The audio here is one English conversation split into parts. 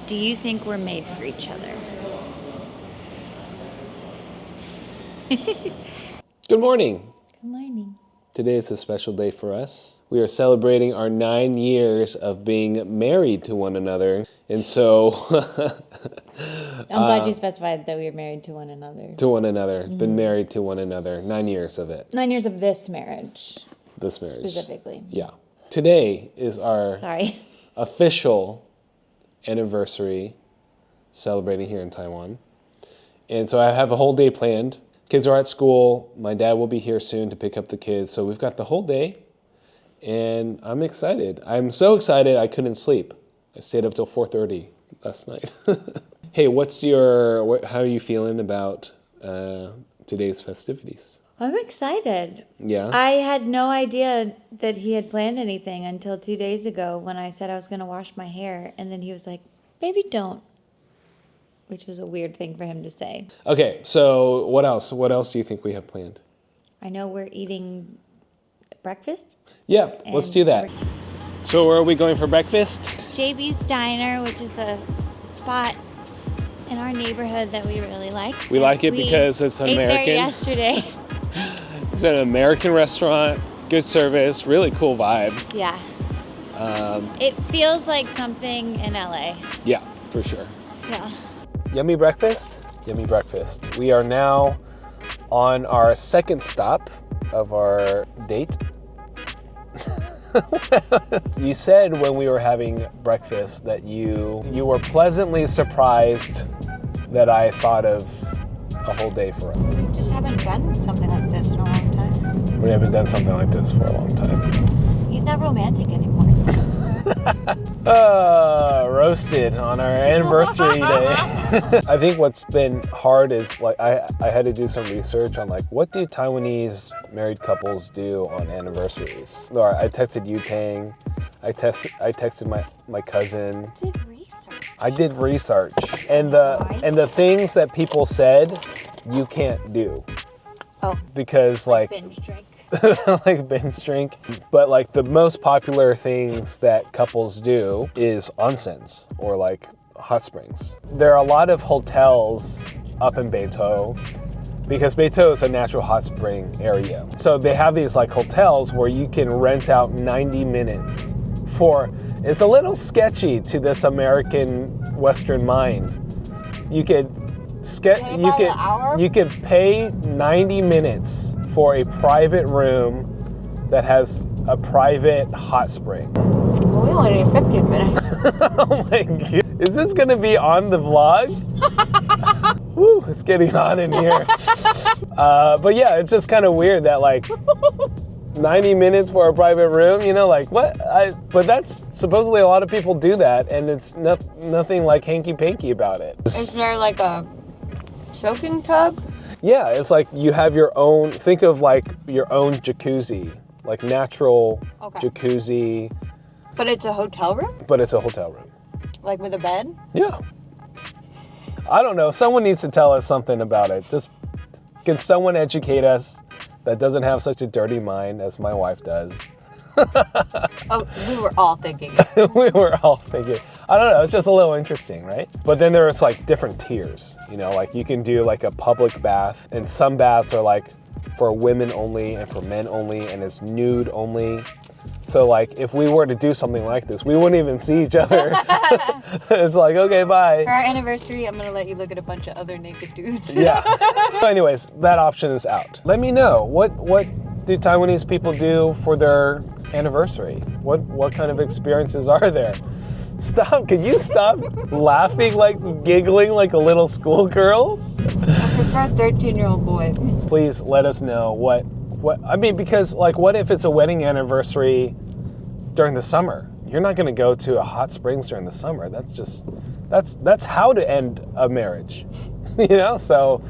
Do you think we're made for each other? Good morning. Good morning. Today is a special day for us. We are celebrating our 9 years of being married to one another. And so... I'm glad you specified that we were married to one another. To one another. Mm-hmm. Been married to one another. 9 years of it. 9 years of this marriage. This marriage. Specifically. Yeah. Today is our official anniversary celebrating here in Taiwan. And so I have a whole day planned. Kids are at school. My dad will be here soon to pick up the kids. So we've got the whole day. And I'm excited. I'm so excited I couldn't sleep. I stayed up till 4:30 last night. Hey, how are you feeling about today's festivities? I'm excited. Yeah? I had no idea that he had planned anything until 2 days ago when I said I was going to wash my hair. And then he was like, maybe don't. Which was a weird thing for him to say. Okay, so what else? What else do you think we have planned? I know we're eating breakfast. Yeah, let's do that. So where are we going for breakfast? JB's Diner, which is a spot in our neighborhood that we really like. We like it because it's an American. There yesterday. It's an American restaurant, good service, really cool vibe. Yeah. It feels like something in LA. Yeah, for sure. Yeah. Yummy breakfast? Yummy breakfast. We are now on our second stop of our date. You said when we were having breakfast that you were pleasantly surprised that I thought of a whole day for us. We just haven't done something like this in a long time. We haven't done something like this for a long time. He's not romantic anymore. Roasted on our anniversary day. I think what's been hard is like I had to do some research on like what do Taiwanese married couples do on anniversaries. Laura, I texted Yu Tang. I texted my cousin. You did research. I did research, and the things that people said you can't do. Oh. Because like binge drink. like binge drink. But like the most popular things that couples do is onsens or like hot springs. There are a lot of hotels up in Beitou because Beitou is a natural hot spring area. So they have these like hotels where you can rent out 90 minutes for, it's a little sketchy to this American Western mind. You could pay 90 minutes for a private room that has a private hot spring. Well, we only need 15 minutes. Oh my god. Is this gonna be on the vlog? Woo, it's getting hot in here. But yeah, it's just kind of weird that like 90 minutes for a private room, you know, like what? But that's supposedly a lot of people do that, and it's nothing like hanky-panky about it. Is there like a soaking tub? Yeah, it's like you have your own, think of like your own jacuzzi, like natural jacuzzi. But it's a hotel room? But it's a hotel room. Like with a bed? Yeah. I don't know, someone needs to tell us something about it. Just, can someone educate us that doesn't have such a dirty mind as my wife does? Oh, we were all thinking. We were all thinking. I don't know, it's just a little interesting, right? But then there's like different tiers, you know, like you can do like a public bath, and some baths are like for women only and for men only, and it's nude only. So like if we were to do something like this, we wouldn't even see each other. It's like, okay, bye. For our anniversary, I'm gonna let you look at a bunch of other naked dudes. Yeah. So anyways, that option is out. Let me know, what do Taiwanese people do for their anniversary? What kind of experiences are there? Stop, can you stop laughing, like giggling like a little schoolgirl? I prefer a 13-year-old boy. Please let us know what, I mean, because like what if it's a wedding anniversary during the summer? You're not gonna go to a hot springs during the summer. That's how to end a marriage, you know? So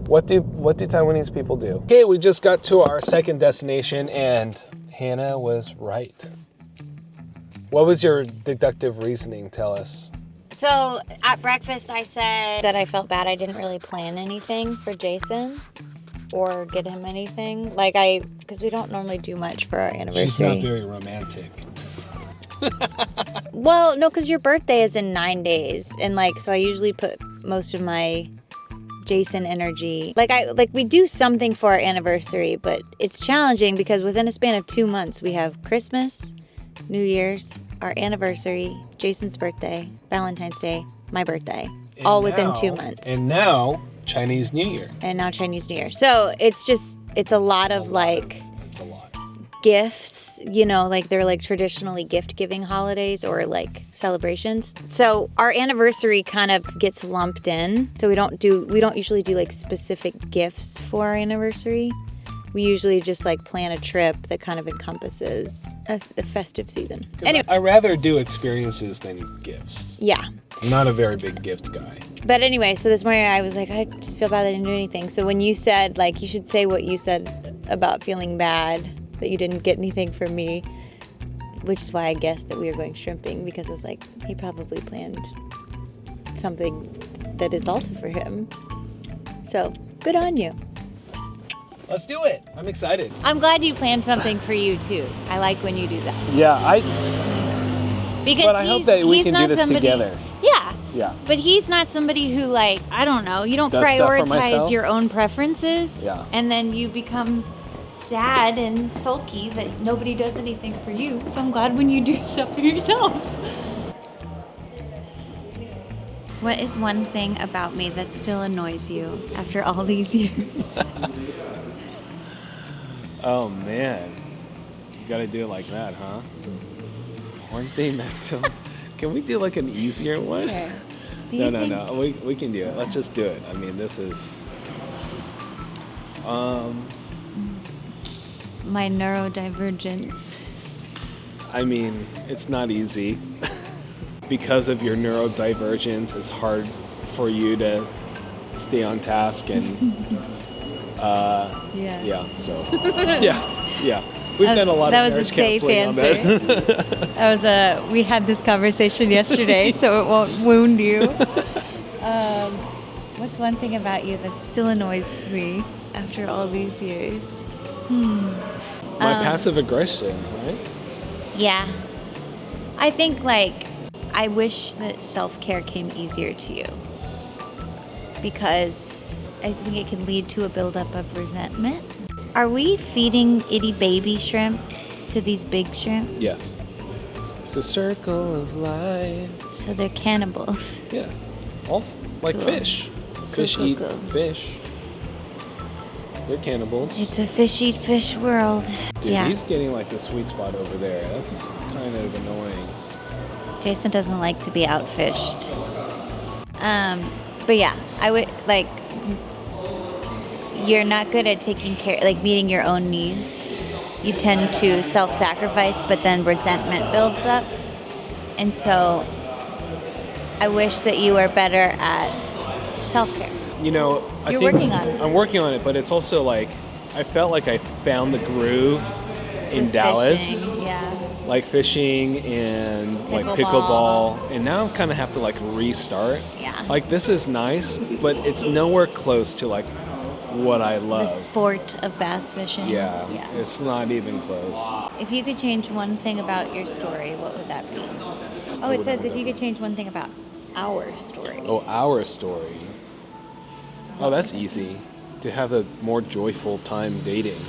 what do Taiwanese people do? Okay, we just got to our second destination and Hannah was right. What was your deductive reasoning? Tell us. So at breakfast, I said that I felt bad. I didn't really plan anything for Jason or get him anything. Because we don't normally do much for our anniversary. She's not very romantic. Well, no, because your birthday is in 9 days. And like, so I usually put most of my Jason energy. Like we do something for our anniversary, but it's challenging because within a span of 2 months, we have Christmas, New Year's, our anniversary, Jason's birthday, Valentine's Day, my birthday, and all within 2 months. And now Chinese New Year. So it's a lot of like gifts, you know, like they're like traditionally gift-giving holidays or like celebrations. So our anniversary kind of gets lumped in. So we don't usually do like specific gifts for our anniversary. We usually just like plan a trip that kind of encompasses the festive season. Anyway, I rather do experiences than gifts. Yeah. I'm not a very big gift guy. But anyway, so this morning I was like, I just feel bad that I didn't do anything. So when you said, like, you should say what you said about feeling bad that you didn't get anything from me, which is why I guessed that we were going shrimping, because I was like, he probably planned something that is also for him. So good on you. Let's do it. I'm excited. I'm glad you planned something for you too. I like when you do that. Yeah, but I hope that we can do this together. Yeah. Yeah. But he's not somebody who, like, I don't know, you don't prioritize your own preferences. Yeah. And then you become sad and sulky that nobody does anything for you. So I'm glad when you do stuff for yourself. What is one thing about me that still annoys you after all these years? Oh, man. You gotta do it like that, huh? One thing that's still... Can we do like an easier one? Sure. No. We can do it. Let's just do it. I mean, this is... My neurodivergence. I mean, it's not easy. Because of your neurodivergence, it's hard for you to stay on task and... so... Yeah. We've done a lot of marriage counseling on that. We had this conversation yesterday, so it won't wound you. What's one thing about you that still annoys me after all these years? My passive aggression, right? Yeah. I think, like, I wish that self-care came easier to you. Because I think it can lead to a buildup of resentment. Are we feeding itty baby shrimp to these big shrimp? Yes. It's a circle of life. So they're cannibals. Yeah. All like cool. Fish. Fish eat fish. They're cannibals. It's a fish eat fish world. Dude, he's getting like the sweet spot over there. That's kind of annoying. Jason doesn't like to be outfished. But yeah, I would like... You're not good at taking care, like meeting your own needs. You tend to self-sacrifice, but then resentment builds up. And so I wish that you were better at self-care. You know, You're working on it. I'm working on it, but it's also like, I felt like I found the groove in with Dallas. Fishing, yeah. Like fishing and like pickleball. And now I kind of have to like restart. Yeah. Like this is nice, but it's nowhere close to like what I love. The sport of bass fishing. Yeah, it's not even close. If you could change one thing about your story, what would that be? Oh, it says if you could change one thing about our story. Oh, our story. Oh, that's easy. To have a more joyful time dating.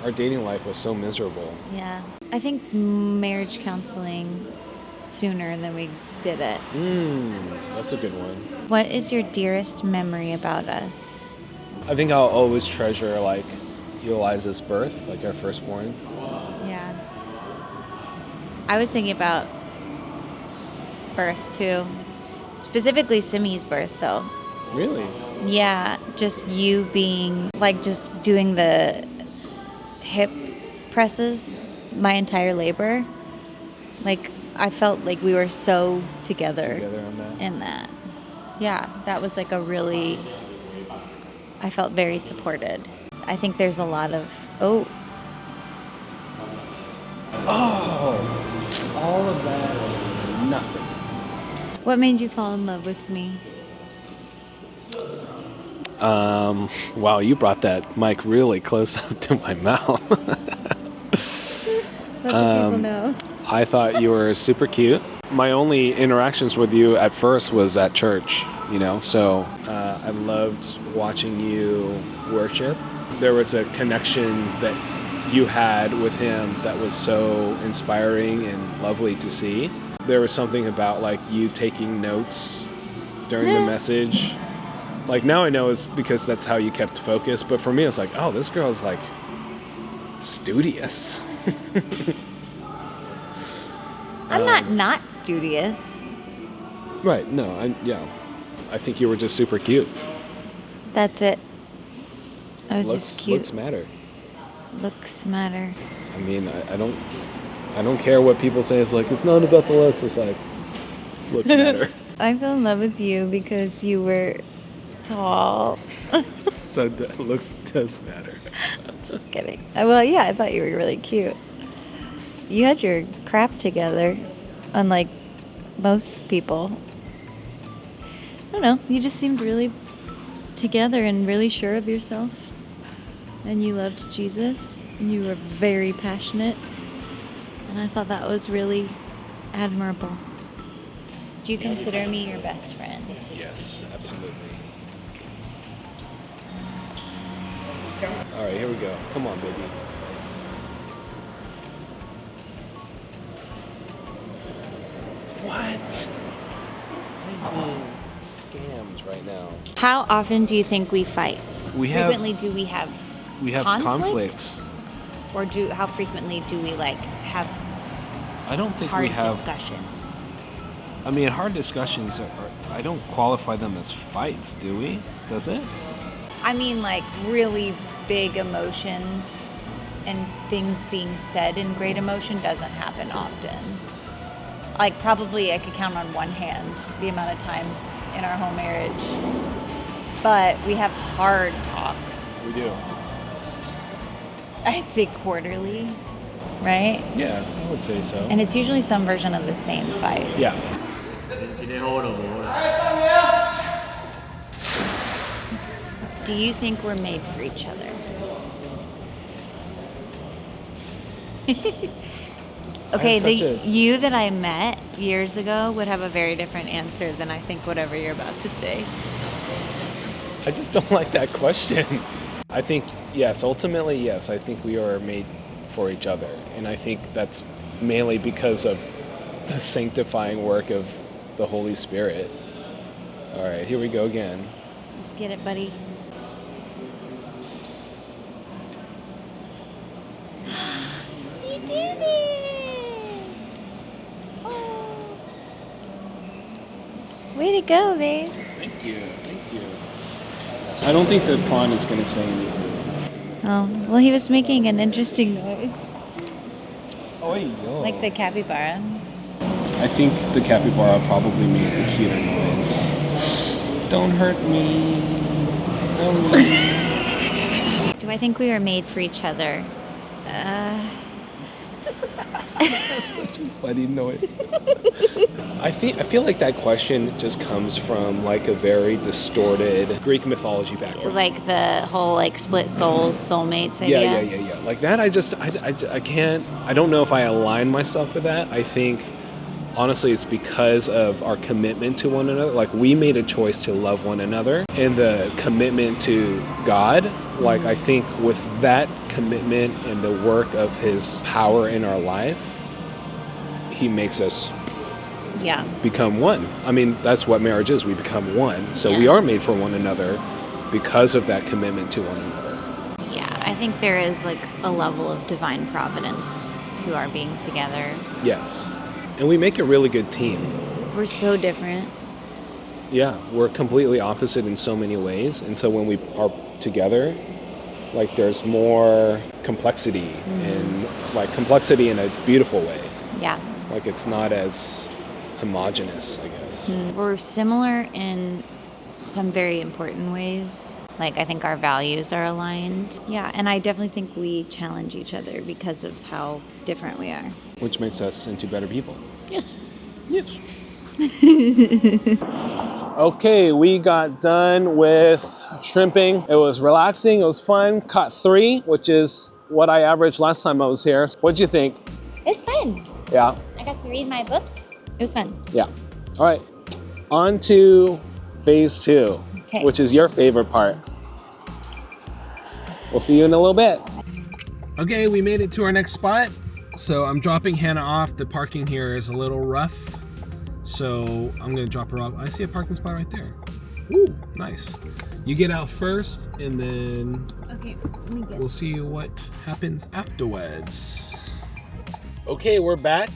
Our dating life was so miserable. Yeah. I think marriage counseling sooner than we did it. That's a good one. What is your dearest memory about us? I think I'll always treasure like Eliza's birth, like our firstborn. Yeah. I was thinking about birth too. Specifically Simi's birth though. Really? Yeah, just you being like just doing the hip presses my entire labor. Like I felt like we were so together on that. In that. Yeah, that was like a really, I felt very supported. I think there's a lot of, all of that, nothing. What made you fall in love with me? Wow, you brought that mic really close up to my mouth. Let the people know. I thought you were super cute. My only interactions with you at first was at church, you know, so I loved watching you worship. There was a connection that you had with him that was so inspiring and lovely to see. There was something about like you taking notes during the message. Like now I know it's because that's how you kept focus, but for me it's like, oh, this girl's like studious. I'm not studious. Right, no, I think you were just super cute. That's it. I was just cute. Looks matter. Looks matter. I mean, I don't care what people say. It's like, it's not about the looks. It's like, looks matter. I fell in love with you because you were tall. So looks does matter. Just kidding. Well, yeah, I thought you were really cute. You had your crap together, unlike most people. I don't know. You just seemed really together and really sure of yourself. And you loved Jesus. And you were very passionate. And I thought that was really admirable. Do you consider me your best friend? Yes, absolutely. All right, here we go. Come on, baby. What? I'm being scammed right now. How often do you think we fight? Frequently do we have conflict? Or how frequently do we like have I don't think hard we have discussions? I mean, hard discussions I don't qualify them as fights, do we? Does it? I mean, like really big emotions and things being said in great emotion doesn't happen often. Like probably I could count on one hand the amount of times in our whole marriage. But we have hard talks. We do. I'd say quarterly, right? Yeah, I would say so. And it's usually some version of the same fight. Yeah. Do you think we're made for each other? Okay, you that I met years ago would have a very different answer than I think whatever you're about to say. I just don't like that question. I think, yes, ultimately, yes, I think we are made for each other. And I think that's mainly because of the sanctifying work of the Holy Spirit. All right, here we go again. Let's get it, buddy. You did it! Oh. Way to go, babe. Thank you. I don't think that Prawn is going to say anything. Oh, well, he was making an interesting noise. Oh, yo. Like the capybara. I think the capybara probably made the cuter noise. Don't hurt me. Do I think we are made for each other? Such a funny noise. I feel like that question just comes from like a very distorted Greek mythology background. Like the whole like split souls, soulmates idea. Yeah. Like that, I can't. I don't know if I align myself with that. I think honestly it's because of our commitment to one another. Like we made a choice to love one another, and the commitment to God. Like I think with that commitment and the work of His power in our life, He makes us become one. I mean, that's what marriage is. We become one. So we are made for one another because of that commitment to one another. Yeah, I think there is like a level of divine providence to our being together. Yes. And we make a really good team. We're so different. Yeah, we're completely opposite in so many ways. And so when we are together, like there's more complexity and like complexity in a beautiful way. Yeah. Like it's not as homogenous, I guess. We're similar in some very important ways. Like I think our values are aligned. Yeah, and I definitely think we challenge each other because of how different we are. Which makes us into better people. Yes. Okay, we got done with shrimping. It was relaxing, it was fun. Caught 3, which is what I averaged last time I was here. What'd you think? It's fun. Yeah. I got to read my book. It was fun. Yeah. All right. On to phase 2, which is your favorite part. We'll see you in a little bit. Okay, we made it to our next spot. So I'm dropping Hannah off. The parking here is a little rough. So I'm gonna drop her off. I see a parking spot right there. Ooh, nice. You get out first and then we'll see what happens afterwards. Okay, we're back.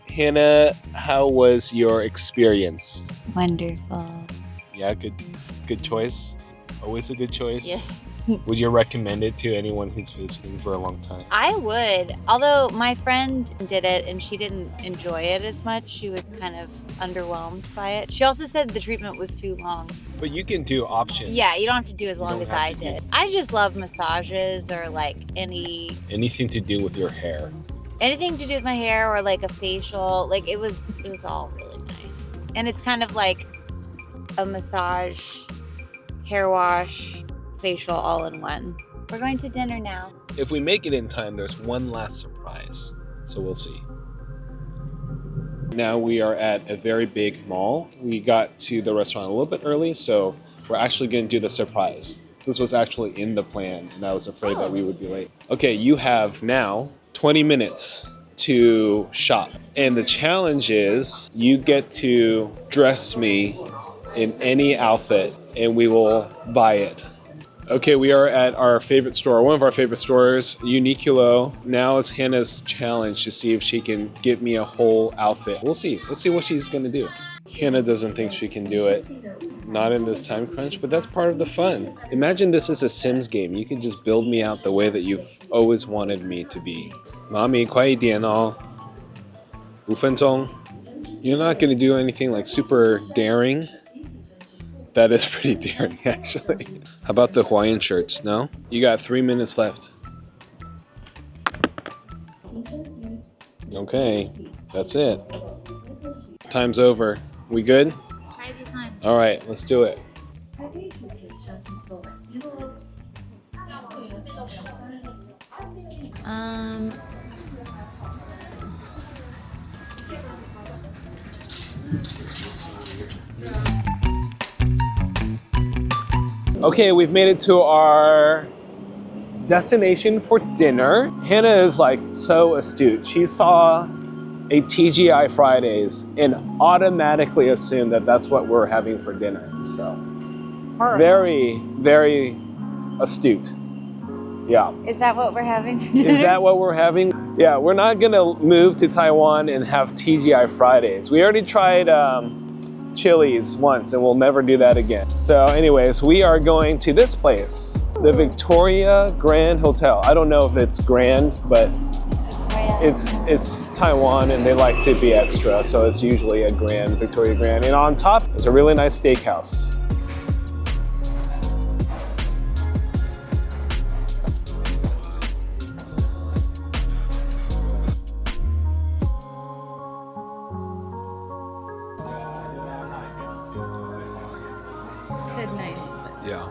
Hannah, how was your experience? Wonderful. Yeah, good choice. Always a good choice. Yes. Would you recommend it to anyone who's visiting for a long time? I would, although my friend did it and she didn't enjoy it as much. She was kind of underwhelmed by it. She also said the treatment was too long. But you can do options. Yeah, you don't have to do as long as I did. I just love massages or like anything to do with your hair. Anything to do with my hair or like a facial. Like it was all really nice. And it's kind of like a massage, hair wash, facial all in one. We're going to dinner now. If we make it in time, there's one last surprise. So we'll see. Now we are at a very big mall. We got to the restaurant a little bit early, so we're actually going to do the surprise. This was actually in the plan, and I was afraid that we would be late. Okay, you have now 20 minutes to shop. And the challenge is you get to dress me in any outfit, and we will buy it. Okay, we are at our favorite store, one of our favorite stores, Uniqlo. Now it's Hannah's challenge to see if she can get me a whole outfit. We'll see. Let's see what she's gonna do. Hannah doesn't think she can do it. Not in this time crunch, but that's part of the fun. Imagine this is a Sims game. You can just build me out the way that you've always wanted me to be. Mommy, 快一点哦。5分钟. You're not gonna do anything like super daring. That is pretty daring, actually. How about the Hawaiian shirts? No? You got 3 minutes left. Okay, that's it. Time's over. We good? Try the time. All right, let's do it. Okay, we've made it to our destination for dinner. Hannah is like so astute. She saw a TGI Fridays and automatically assumed that that's what we're having for dinner. So very, very astute. Yeah. Is that what we're having for dinner? Is that what we're having? Yeah, we're not gonna move to Taiwan and have TGI Fridays. We already tried Chili's once and we'll never do that again. So anyways, we are going to this place, the Victoria Grand Hotel. I don't know if it's grand, but it's Taiwan and they like to be extra, so it's usually a grand, Victoria Grand. And on top is a really nice steakhouse. Said nice. Yeah.